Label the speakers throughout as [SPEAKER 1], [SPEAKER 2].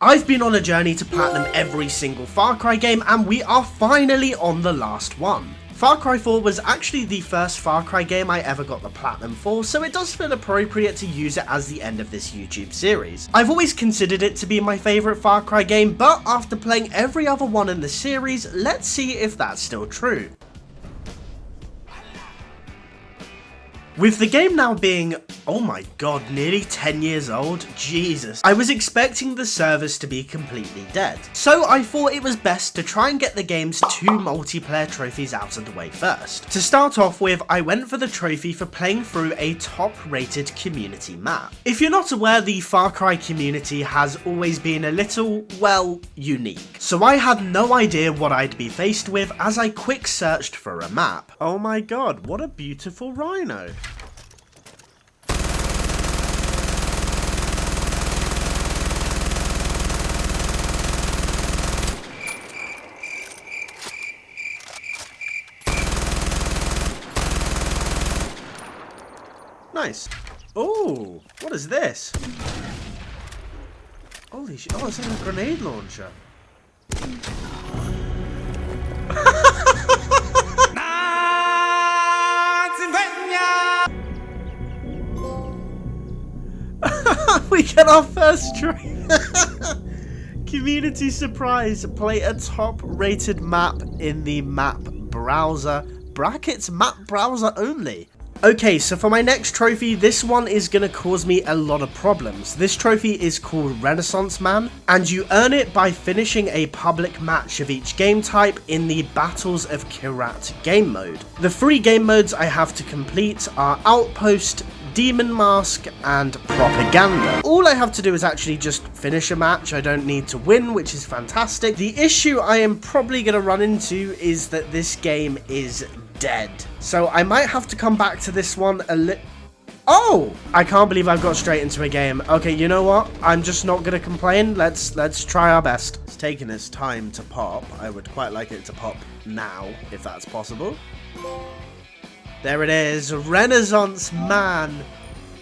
[SPEAKER 1] I've been on a journey to platinum every single Far Cry game, and we are finally on the last one. Far Cry 4 was actually the first Far Cry game I ever got the platinum for, so it does feel appropriate to use it as the end of this YouTube series. I've always considered it to be my favourite Far Cry game, but after playing every other one in the series, let's see if that's still true. With the game now being, oh my god, nearly 10 years old, Jesus, I was expecting the servers to be completely dead. So I thought it was best to try and get the game's 2 multiplayer trophies out of the way first. To start off with, I went for the trophy for playing through a top-rated community map. If you're not aware, the Far Cry community has always been a little, well, unique. So I had no idea what I'd be faced with as I quick searched for a map. Oh my god, what a beautiful rhino. Nice. Oh, what is this? Holy shit. Oh, it's like a grenade launcher. We get our first try. Community surprise. Play a top-rated map in the map browser. Brackets map browser only. Okay, so for my next trophy, this one is going to cause me a lot of problems. This trophy is called Renaissance Man, and you earn it by finishing a public match of each game type in the Battles of Kyrat game mode. The 3 game modes I have to complete are Outpost, Demon Mask, and Propaganda. All I have to do is actually just finish a match. I don't need to win, which is fantastic. The issue I am probably going to run into is that this game is dead. So I might have to come back to this one a little. Oh! I can't believe I've got straight into a game. Okay, you know what? I'm just not gonna complain. Let's try our best. It's taking its time to pop. I would quite like it to pop now, if that's possible. There it is. Renaissance Man.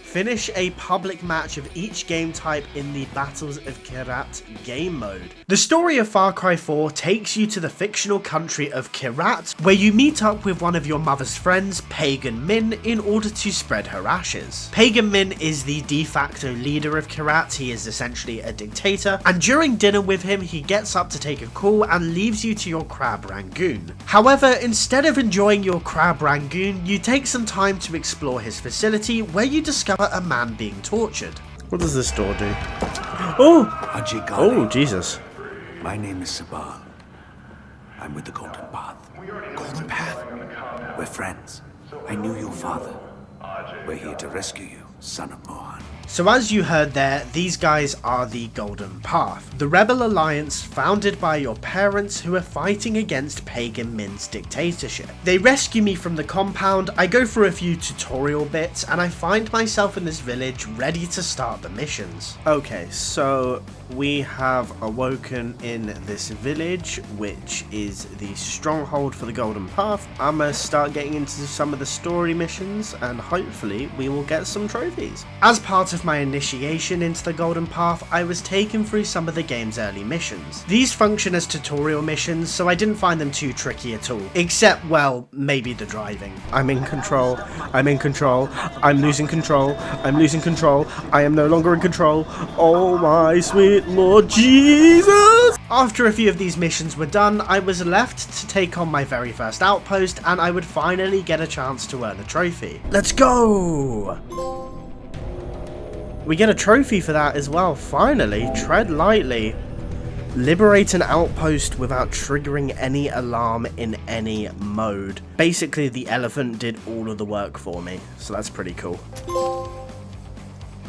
[SPEAKER 1] Finish a public match of each game type in the Battles of Kyrat game mode. The story of Far Cry 4 takes you to the fictional country of Kyrat, where you meet up with one of your mother's friends, Pagan Min, in order to spread her ashes. Pagan Min is the de facto leader of Kyrat. He is essentially a dictator, and during dinner with him, he gets up to take a call and leaves you to your crab rangoon. However, instead of enjoying your crab rangoon, you take some time to explore his facility, where you discover a man being tortured. What does this door do? Oh, Jesus.
[SPEAKER 2] My name is Sabal. I'm with the Golden Path. Golden Path? We're friends. I knew your father. We're here to rescue you, son of Mohan.
[SPEAKER 1] So as you heard there, these guys are the Golden Path, the rebel alliance founded by your parents who are fighting against Pagan Min's dictatorship. They rescue me from the compound, I go through a few tutorial bits, and I find myself in this village ready to start the missions. Okay, so we have awoken in this village, which is the stronghold for the Golden Path. I'm gonna start getting into some of the story missions, and hopefully we will get some trophies. As part of my initiation into the Golden Path, I was taken through some of the game's early missions. These function as tutorial missions, so I didn't find them too tricky at all. Except, well, maybe the driving. I'm in control. I'm in control. I'm losing control. I'm losing control. I am no longer in control. Oh my sweet Lord Jesus! After a few of these missions were done, I was left to take on my very first outpost, and I would finally get a chance to earn a trophy. Let's go! We get a trophy for that as well, finally. Tread lightly. Liberate an outpost without triggering any alarm in any mode. Basically, the elephant did all of the work for me, so that's pretty cool.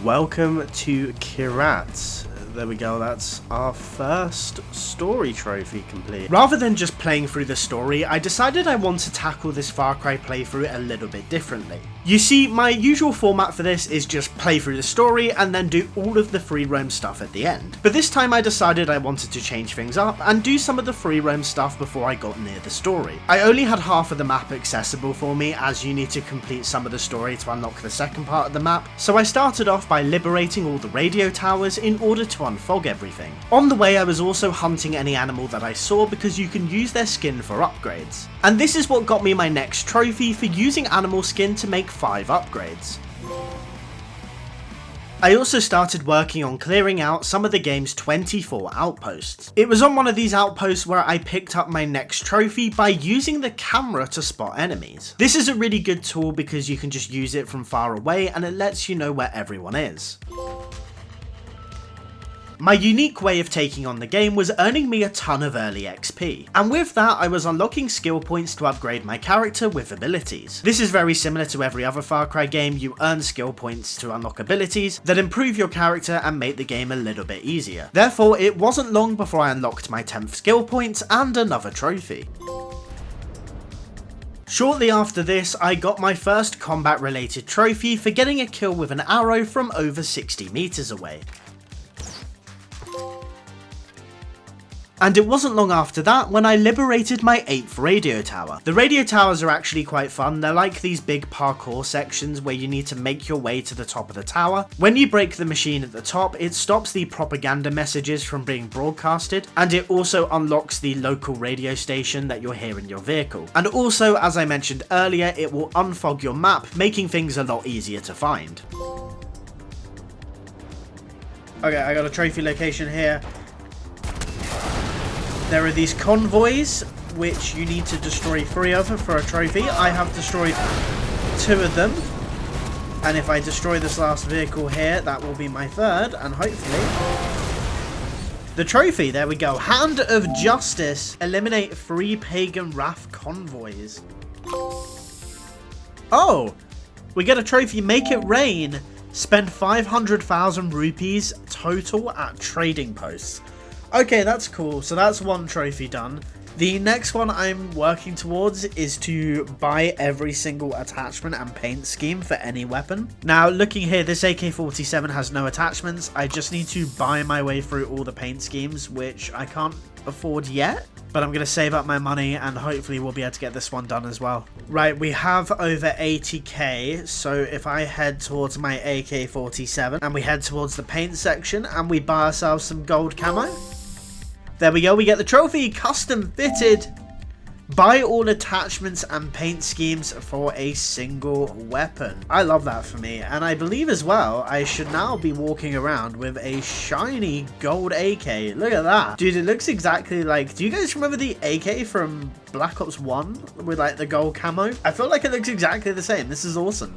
[SPEAKER 1] Welcome to Kyrat. There we go, that's our first story trophy complete. Rather than just playing through the story, I decided I want to tackle this Far Cry playthrough a little bit differently. You see, my usual format for this is just play through the story and then do all of the free roam stuff at the end. But this time I decided I wanted to change things up and do some of the free roam stuff before I got near the story. I only had half of the map accessible for me, as you need to complete some of the story to unlock the second part of the map, so I started off by liberating all the radio towers in order to unfog everything. On the way I was also hunting any animal that I saw because you can use their skin for upgrades. And this is what got me my next trophy for using animal skin to make 5 upgrades. I also started working on clearing out some of the game's 24 outposts. It was on one of these outposts where I picked up my next trophy by using the camera to spot enemies. This is a really good tool because you can just use it from far away and it lets you know where everyone is. My unique way of taking on the game was earning me a ton of early XP, and with that I was unlocking skill points to upgrade my character with abilities. This is very similar to every other Far Cry game. You earn skill points to unlock abilities that improve your character and make the game a little bit easier. Therefore, it wasn't long before I unlocked my 10th skill point and another trophy. Shortly after this, I got my first combat related trophy for getting a kill with an arrow from over 60 meters away. And it wasn't long after that when I liberated my 8th radio tower. The radio towers are actually quite fun. They're like these big parkour sections where you need to make your way to the top of the tower. When you break the machine at the top, it stops the propaganda messages from being broadcasted, and it also unlocks the local radio station that you'll hear in your vehicle. And also, as I mentioned earlier, it will unfog your map, making things a lot easier to find. Okay, I got a trophy location here. There are these convoys, which you need to destroy 3 of for a trophy. I have destroyed 2 of them. And if I destroy this last vehicle here, that will be my 3rd. And hopefully, the trophy, there we go. Hand of Justice. Eliminate 3 Pagan Wrath convoys. Oh, we get a trophy. Make it rain. Spend 500,000 rupees total at trading posts. Okay, that's cool. So that's 1 trophy done. The next one I'm working towards is to buy every single attachment and paint scheme for any weapon. Now, looking here, this AK-47 has no attachments. I just need to buy my way through all the paint schemes, which I can't afford yet. But I'm going to save up my money and hopefully we'll be able to get this one done as well. Right, we have over 80k. So if I head towards my AK-47 and we head towards the paint section and we buy ourselves some gold camo. There we go, we get the trophy, custom fitted. Buy all attachments and paint schemes for a single weapon. I love that for me, and I believe as well I should now be walking around with a shiny gold AK. Look at that. Dude, it looks exactly like, do you guys remember the AK from Black Ops 1 with like the gold camo? I feel like it looks exactly the same. This is awesome.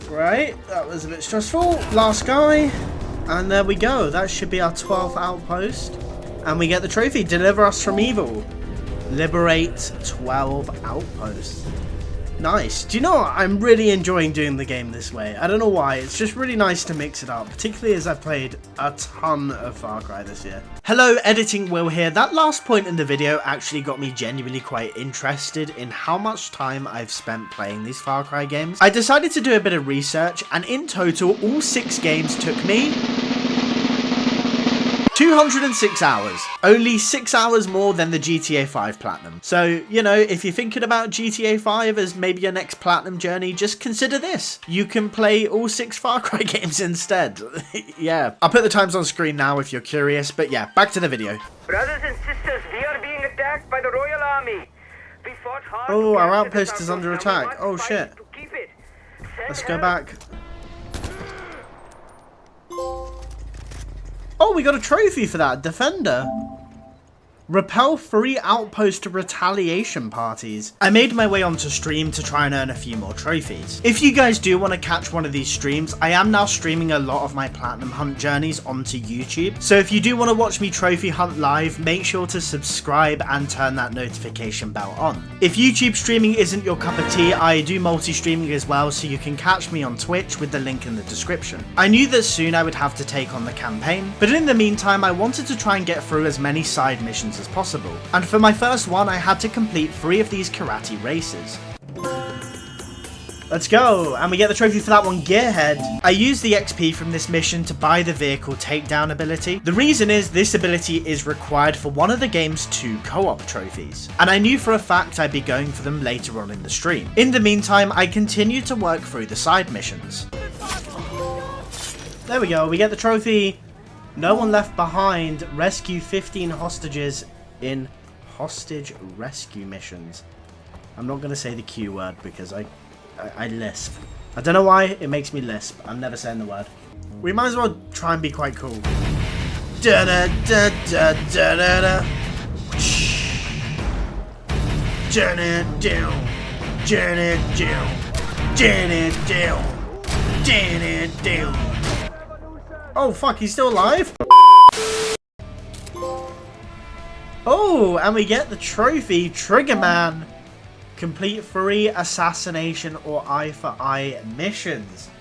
[SPEAKER 1] Right, that was a bit stressful. Last guy. And there we go. That should be our 12th outpost. And we get the trophy. Deliver us from evil. Liberate 12 outposts. Nice. Do you know what? I'm really enjoying doing the game this way. I don't know why. It's just really nice to mix it up, particularly as I've played a ton of Far Cry this year. Hello, Editing Will here. That last point in the video actually got me genuinely quite interested in how much time I've spent playing these Far Cry games. I decided to do a bit of research, and in total, all 6 games took me 206 hours. Only 6 hours more than the GTA 5 Platinum. So, you know, if you're thinking about GTA 5 as maybe your next Platinum journey, just consider this. You can play all 6 Far Cry games instead. Yeah. I'll put the times on screen now if you're curious, but yeah, back to the video.
[SPEAKER 3] Brothers and sisters, we are being attacked by the Royal Army. We fought hard.
[SPEAKER 1] Oh, our outpost is under attack. Oh, shit. Let's go back. Oh, we got a trophy for that. Defender. Repel 3 outpost retaliation parties. I made my way onto stream to try and earn a few more trophies. If you guys do want to catch one of these streams, I am now streaming a lot of my platinum hunt journeys onto YouTube. So if you do want to watch me trophy hunt live, make sure to subscribe and turn that notification bell on. If YouTube streaming isn't your cup of tea, I do multi-streaming as well, so you can catch me on Twitch with the link in the description. I knew that soon I would have to take on the campaign, but in the meantime I wanted to try and get through as many side missions missions as possible. And for my first one, I had to complete 3 of these karate races. Let's go, and we get the trophy for that one, Gearhead. I used the XP from this mission to buy the vehicle takedown ability. The reason is this ability is required for one of the game's 2 co-op trophies, and I knew for a fact I'd be going for them later on in the stream. In the meantime, I continued to work through the side missions. There we go, we get the trophy. No one left behind. Rescue 15 hostages in hostage rescue missions. I'm not going to say the Q word because I lisp. I don't know why, it makes me lisp. I'm never saying the word. We might as well try and be quite cool. Da da da da da da da. Turn it down. Turn it down. Turn it down. Turn it down. Oh fuck, he's still alive? Oh, and we get the trophy, Trigger Man. Complete 3 assassination or eye for eye missions.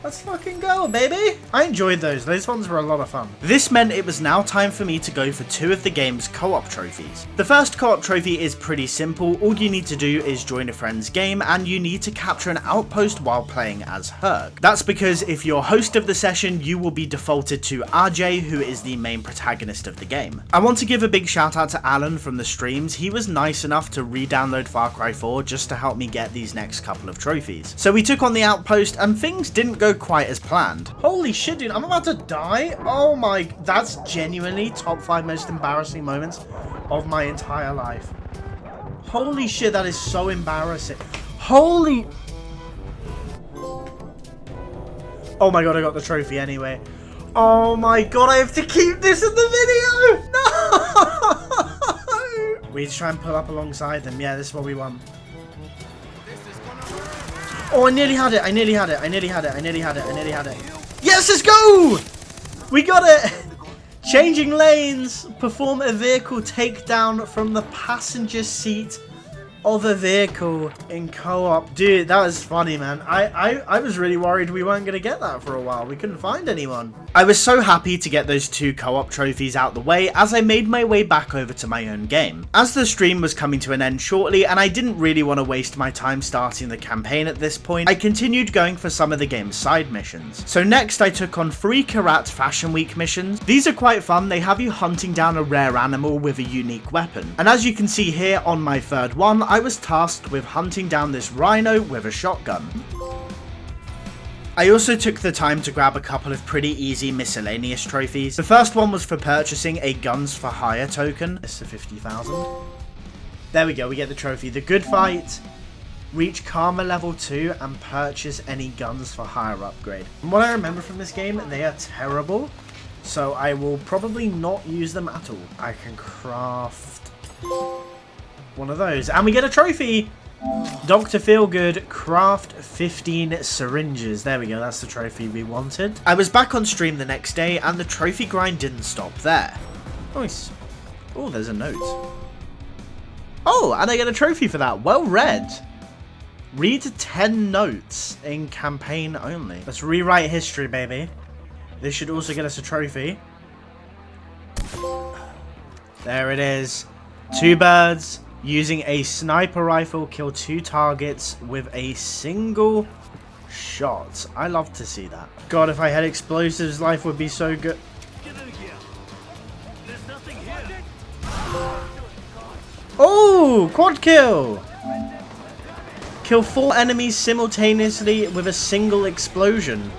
[SPEAKER 1] Let's fucking go, baby! I enjoyed those. Those ones were a lot of fun. This meant it was now time for me to go for 2 of the game's co-op trophies. The first co-op trophy is pretty simple. All you need to do is join a friend's game and you need to capture an outpost while playing as Herc. That's because if you're host of the session, you will be defaulted to RJ, who is the main protagonist of the game. I want to give a big shout out to Alan from the streams. He was nice enough to re-download Far Cry 4 just to help me get these next couple of trophies. So we took on the outpost and things didn't go quite as planned. Holy shit, dude, I'm about to die. Oh my, that's genuinely top 5 most embarrassing moments of my entire life. Holy shit, that is so embarrassing. Holy... Oh my god, I got the trophy anyway. Oh my god, I have to keep this in the video. No! We need to try and pull up alongside them. Yeah, this is what we want. Oh, I nearly had it. I nearly had it. I nearly had it. I nearly had it. I nearly had it. Yes, let's go! We got it! Changing lanes. Perform a vehicle takedown from the passenger seat of a vehicle in co-op. Dude, that was funny, man. I was really worried we weren't going to get that for a while. We couldn't find anyone. I was so happy to get those 2 co-op trophies out the way as I made my way back over to my own game. As the stream was coming to an end shortly and I didn't really want to waste my time starting the campaign at this point, I continued going for some of the game's side missions. So next I took on 3 Karat Fashion Week missions. These are quite fun. They have you hunting down a rare animal with a unique weapon. And as you can see here on my 3rd one, I was tasked with hunting down this rhino with a shotgun. I also took the time to grab a couple of pretty easy miscellaneous trophies. The first one was for purchasing a Guns for Hire token. It's a 50,000. There we go, we get the trophy. The Good Fight. Reach Karma level 2 and purchase any Guns for Hire upgrade. From what I remember from this game, they are terrible. So I will probably not use them at all. I can craft one of those. And we get a trophy! Dr. Feelgood, craft 15 syringes. There we go, that's the trophy we wanted. I was back on stream the next day and the trophy grind didn't stop there. Nice. Oh, there's a note. Oh, and I get a trophy for that. Well read. Read 10 notes in campaign only. Let's rewrite history, baby. This should also get us a trophy. There it is. 2 birds. Using a sniper rifle, kill 2 targets with a single shot. I love to see that. God, if I had explosives, life would be so good. Oh, quad kill! Kill 4 enemies simultaneously with a single explosion.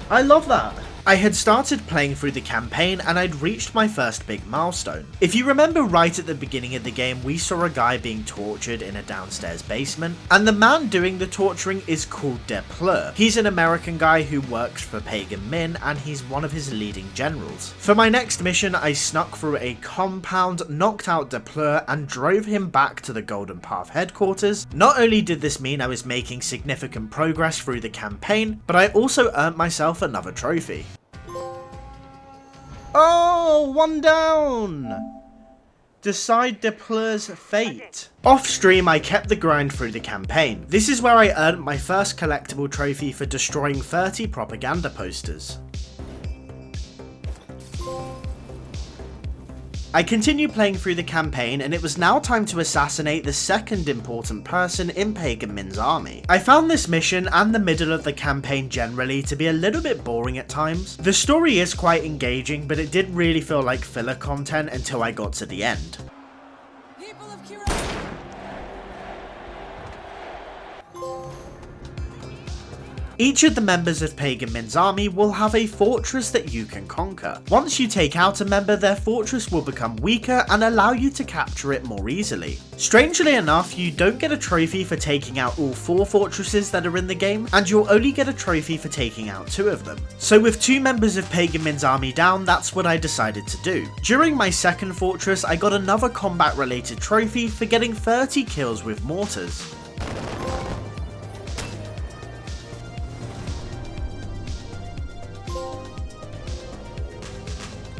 [SPEAKER 1] I love that. I had started playing through the campaign and I'd reached my first big milestone. If you remember right at the beginning of the game, we saw a guy being tortured in a downstairs basement, and the man doing the torturing is called Depleur. He's an American guy who works for Pagan Min and he's one of his leading generals. For my next mission, I snuck through a compound, knocked out Depleur and drove him back to the Golden Path headquarters. Not only did this mean I was making significant progress through the campaign, but I also earned myself another trophy. Oh, 1 down! Decide Depleur's fate. Off stream, I kept the grind through the campaign. This is where I earned my first collectible trophy for destroying 30 propaganda posters. I continued playing through the campaign, and it was now time to assassinate the second important person in Pagan Min's army. I found this mission and the middle of the campaign generally to be a little bit boring at times. The story is quite engaging, but it did really feel like filler content until I got to the end. Each of the members of Pagan Min's army will have a fortress that you can conquer. Once you take out a member, their fortress will become weaker and allow you to capture it more easily. Strangely enough, you don't get a trophy for taking out all 4 fortresses that are in the game, and you'll only get a trophy for taking out 2 of them. So with 2 members of Pagan Min's army down, that's what I decided to do. During my second fortress, I got another combat related trophy for getting 30 kills with mortars.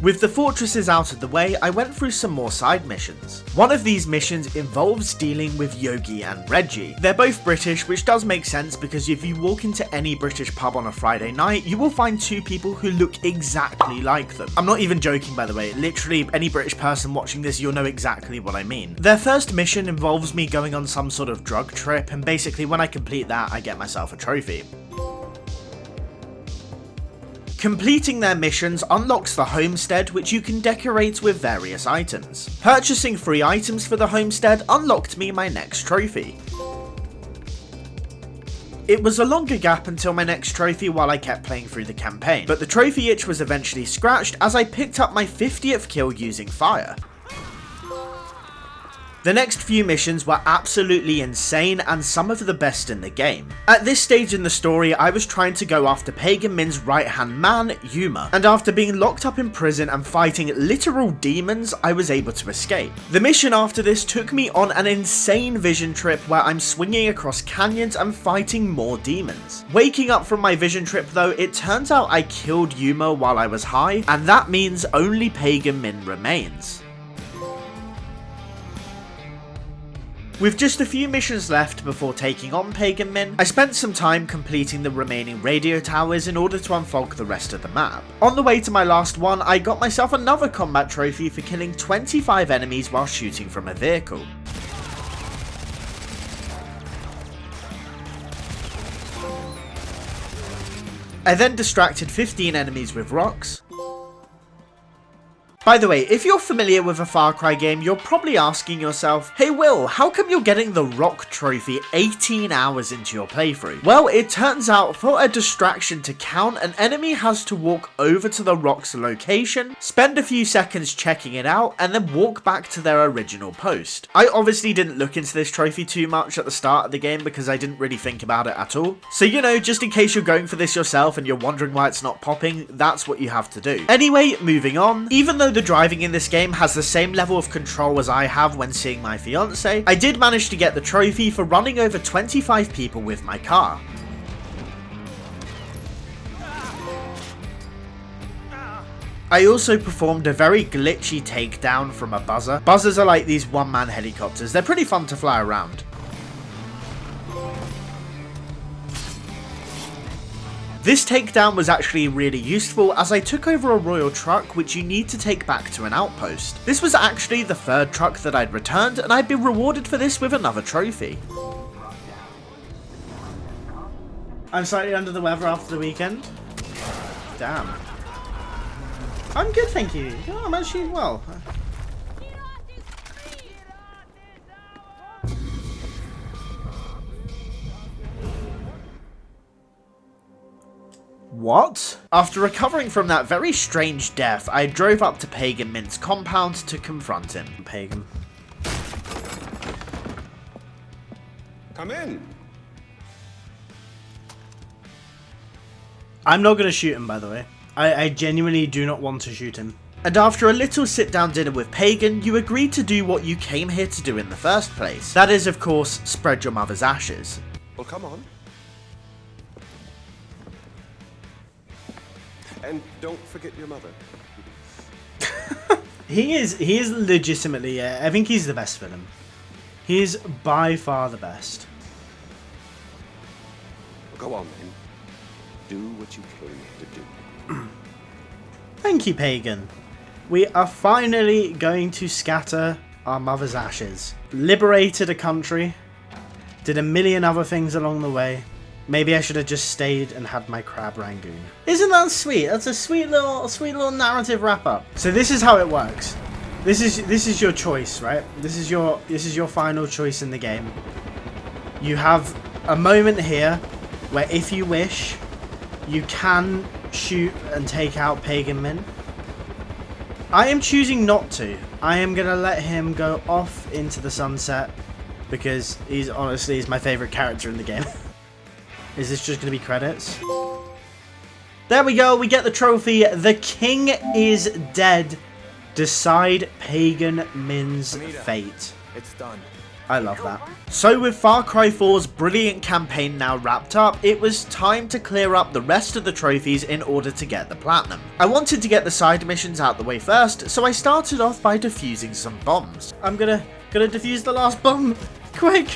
[SPEAKER 1] With the fortresses out of the way, I went through some more side missions. One of these missions involves dealing with Yogi and Reggie. They're both British, which does make sense because if you walk into any British pub on a Friday night, you will find 2 people who look exactly like them. I'm not even joking, by the way. Literally, any British person watching this, you'll know exactly what I mean. Their first mission involves me going on some sort of drug trip, and basically when I complete that, I get myself a trophy. Completing their missions unlocks the homestead, which you can decorate with various items. Purchasing 3 items for the homestead unlocked me my next trophy. It was a longer gap until my next trophy while I kept playing through the campaign, but the trophy itch was eventually scratched as I picked up my 50th kill using fire. The next few missions were absolutely insane and some of the best in the game. At this stage in the story, I was trying to go after Pagan Min's right hand man, Yuma, and after being locked up in prison and fighting literal demons, I was able to escape. The mission after this took me on an insane vision trip where I'm swinging across canyons and fighting more demons. Waking up from my vision trip though, it turns out I killed Yuma while I was high, and that means only Pagan Min remains. With just a few missions left before taking on Pagan Min, I spent some time completing the remaining radio towers in order to unfog the rest of the map. On the way to my last one, I got myself another combat trophy for killing 25 enemies while shooting from a vehicle. I then distracted 15 enemies with rocks. By the way, if you're familiar with a Far Cry game, you're probably asking yourself, hey Will, how come you're getting the rock trophy 18 hours into your playthrough? Well, it turns out for a distraction to count, an enemy has to walk over to the rock's location, spend a few seconds checking it out, and then walk back to their original post. I obviously didn't look into this trophy too much at the start of the game because I didn't really think about it at all. So you know, just in case you're going for this yourself and you're wondering why it's not popping, that's what you have to do. Anyway, moving on. Even though the driving in this game has the same level of control as I have when seeing my fiance, I did manage to get the trophy for running over 25 people with my car. I also performed a very glitchy takedown from a buzzer. Buzzers are like these one-man helicopters. They're pretty fun to fly around. This takedown was actually really useful as I took over a royal truck which you need to take back to an outpost. This was actually the 3rd truck that I'd returned, and I'd been rewarded for this with another trophy. I'm slightly under the weather after the weekend. Damn. I'm good, thank you. Oh, I'm actually well. What? After recovering from that very strange death, I drove up to Pagan Min's compound to confront him. Pagan.
[SPEAKER 4] Come in.
[SPEAKER 1] I'm not going to shoot him, by the way. I genuinely do not want to shoot him. And after a little sit-down dinner with Pagan, you agreed to do what you came here to do in the first place. That is, of course, spread your mother's ashes.
[SPEAKER 4] Well, come on. And don't forget your mother.
[SPEAKER 1] He is legitimately, I think he's the best villain. He is by far the best.
[SPEAKER 4] Go on, then. Do what you came to do.
[SPEAKER 1] Thank you, Pagan. We are finally going to scatter our mother's ashes. Liberated a country. Did a million other things along the way. Maybe I should have just stayed and had my crab rangoon. Isn't that sweet? That's a sweet little narrative wrap up. So this is how it works. This is your choice, right? This is your final choice in the game. You have a moment here where if you wish, you can shoot and take out Pagan Min. I am choosing not to. I am going to let him go off into the sunset because he's my favorite character in the game. Is this just going to be credits? There we go. We get the trophy. The king is dead. Decide Pagan Min's fate.
[SPEAKER 5] It's done.
[SPEAKER 1] I love that. So with Far Cry 4's brilliant campaign now wrapped up, it was time to clear up the rest of the trophies in order to get the platinum. I wanted to get the side missions out the way first, so I started off by defusing some bombs. I'm gonna defuse the last bomb. Quick!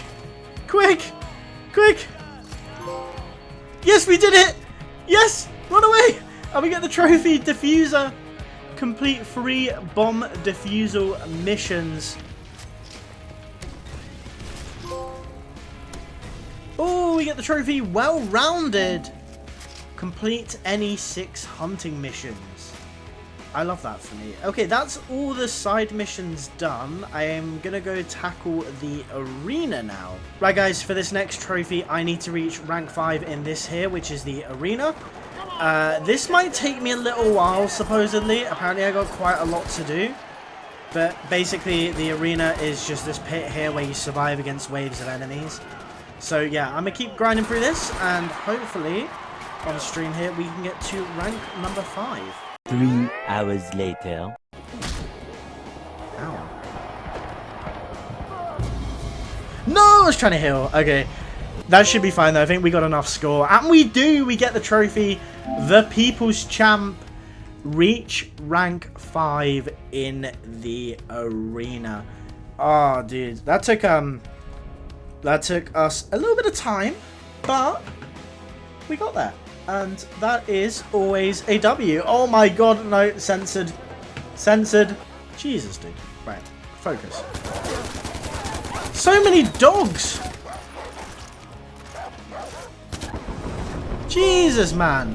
[SPEAKER 1] Quick! Quick! Yes, we did it! Yes! Run away! And we get the trophy diffuser. Complete 3 bomb defusal missions. Oh, we get the trophy well-rounded. Complete any 6 hunting missions. I love that for me. Okay, that's all the side missions done. I am going to go tackle the arena now. Right, guys, for this next trophy, I need to reach rank 5 in this here, which is the arena. This might take me a little while, supposedly. Apparently, I got quite a lot to do. But basically, the arena is just this pit here where you survive against waves of enemies. So yeah, I'm going to keep grinding through this, and hopefully, on stream here, we can get to rank number 5.
[SPEAKER 6] 3 hours later.
[SPEAKER 1] Ow. No, I was trying to heal. Okay, that should be fine though. I think we got enough score. And we do. We get the trophy. The People's Champ. Reach rank 5 in the arena. Oh, dude. That took us a little bit of time, but we got there. And that is always a W. Oh my god, no, censored. Censored. Jesus, dude. Right, focus. So many dogs! Jesus, man.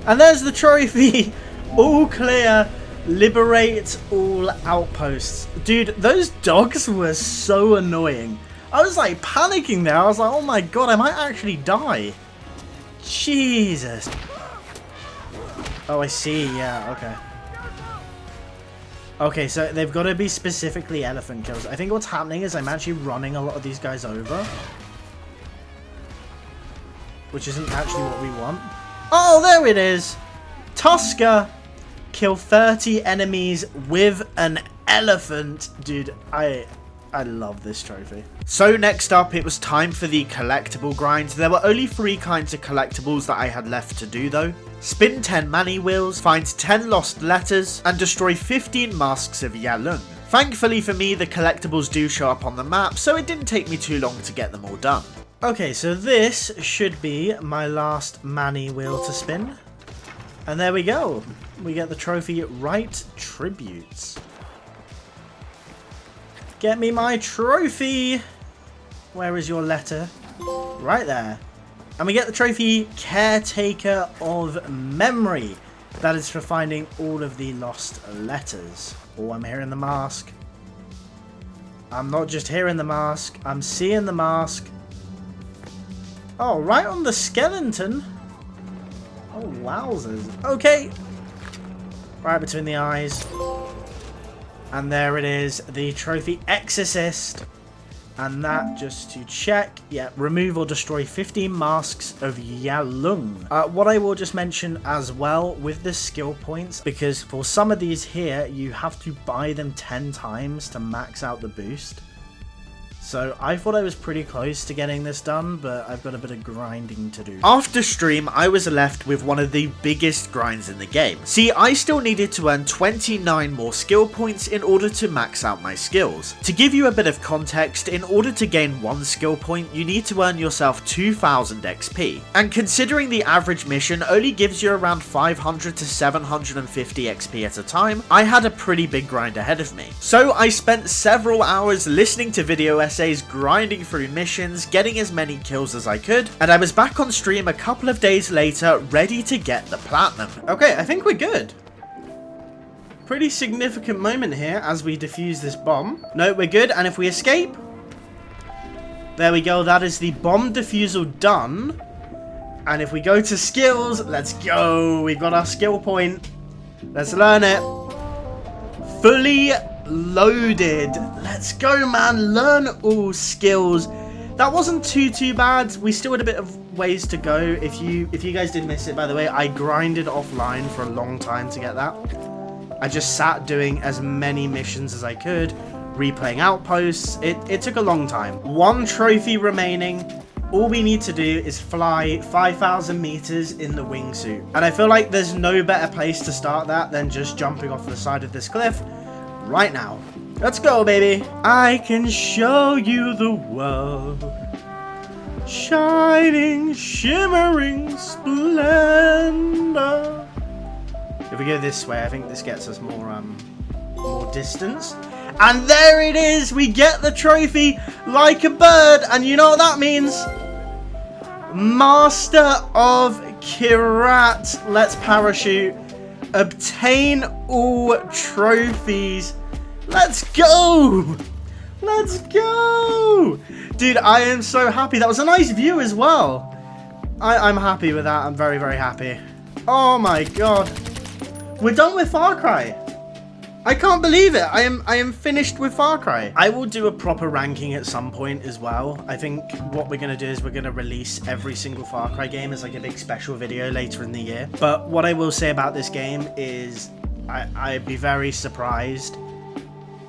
[SPEAKER 1] And there's the trophy. All clear. Liberate all outposts. Dude, those dogs were so annoying. I was like panicking there. I was like, oh my god, I might actually die. Jesus. Oh, I see. Yeah, okay. Okay, so they've got to be specifically elephant kills. I think what's happening is I'm actually running a lot of these guys over. Which isn't actually what we want. Oh, there it is. Tusker. Kill 30 enemies with an elephant. Dude, I love this trophy. So next up, it was time for the collectible grind. There were only 3 kinds of collectibles that I had left to do though. Spin 10 Manny wheels, find 10 lost letters, and destroy 15 masks of Yalung. Thankfully for me, the collectibles do show up on the map, so it didn't take me too long to get them all done. Okay, so this should be my last Manny wheel to spin. And there we go. We get the trophy Right Tributes. Get me my trophy! Where is your letter? Right there. And we get the trophy Caretaker of Memory. That is for finding all of the lost letters. Oh, I'm hearing the mask. I'm not just hearing the mask. I'm seeing the mask. Oh, right on the skeleton. Oh, wowzers. Okay. Right between the eyes. And there it is, the trophy Exorcist. And that, just to check, yeah, remove or destroy 15 masks of Yalung. What I will just mention as well with the skill points, because for some of these here, you have to buy them 10 times to max out the boost. So I thought I was pretty close to getting this done, but I've got a bit of grinding to do. After stream, I was left with one of the biggest grinds in the game. See, I still needed to earn 29 more skill points in order to max out my skills. To give you a bit of context, in order to gain 1 skill point, you need to earn yourself 2000 XP. And considering the average mission only gives you around 500 to 750 XP at a time, I had a pretty big grind ahead of me. So I spent several hours listening to video essays, grinding through missions, getting as many kills as I could, and I was back on stream a couple of days later, ready to get the platinum. Okay, I think we're good. Pretty significant moment here as we defuse this bomb. No, we're good, and if we escape... There we go, that is the bomb defusal done. And if we go to skills, let's go. We've got our skill point. Let's learn it. Fully loaded. Let's go, man. Learn all skills. That wasn't too bad. We still had a bit of ways to go. If you guys did miss it, by the way, I grinded offline for a long time to get that. I just sat doing as many missions as I could, replaying outposts. It took a long time. 1 trophy remaining. All we need to do is fly 5,000 meters in the wingsuit. And I feel like there's no better place to start that than just jumping off the side of this cliff right now. Let's go, baby. I can show you the world. Shining, shimmering splendor. If we go this way, I think this gets us more distance. And there it is. We get the trophy like a bird. And you know what that means? Master of Kirat. Let's parachute. Obtain all trophies. Let's go. Let's go. Dude, I am so happy. That was a nice view as well. I'm happy with that. I'm very, very happy. Oh my god. We're done with Far Cry. I can't believe it. I am finished with Far Cry. I will do a proper ranking at some point as well. I think what we're going to do is we're going to release every single Far Cry game as like a big special video later in the year. But what I will say about this game is I'd be very surprised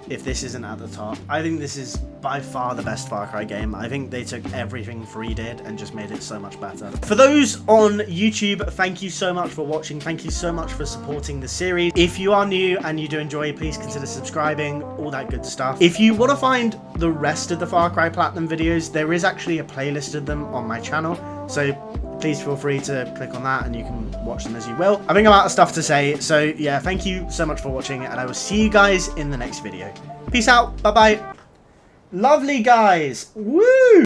[SPEAKER 1] if this isn't at the top. I think this is by far the best Far Cry game. I think they took everything 3 did and just made it so much better. For those on YouTube, thank you so much for watching. Thank you so much for supporting the series. If you are new and you do enjoy, please consider subscribing, all that good stuff. If you want to find the rest of the Far Cry Platinum videos, there is actually a playlist of them on my channel. So please feel free to click on that and you can watch them as you will. I think I'm out of stuff to say. So yeah, thank you so much for watching and I will see you guys in the next video. Peace out. Bye-bye. Lovely, guys. Woo!